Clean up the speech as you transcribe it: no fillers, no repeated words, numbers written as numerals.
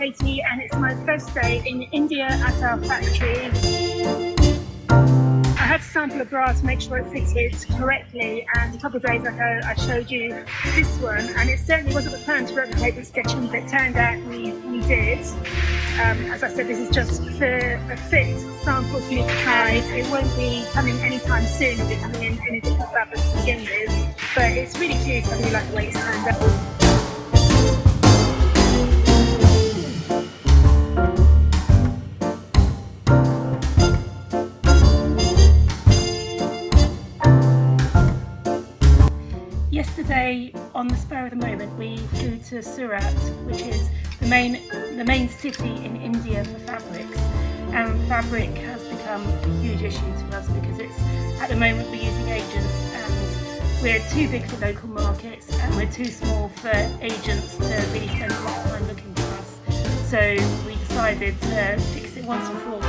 Katie, and it's my first day in India at our factory. I had to sample a bra to make sure it fitted correctly, and a couple of days ago I showed you this one, and it certainly wasn't the plan to replicate the stitching, but it turned out we did. As I said, this is just for a fit sample for me to try. It won't be coming anytime soon, it'll be coming in a different fabric to begin with, but it's really cute. I really like the way it's turned out. Yesterday, on the spur of the moment, we flew to Surat, which is the main city in India for fabrics, and fabric has become a huge issue to us because at the moment we're using agents, and we're too big for local markets and we're too small for agents to really spend a lot of time looking for us. So we decided to fix it once and for all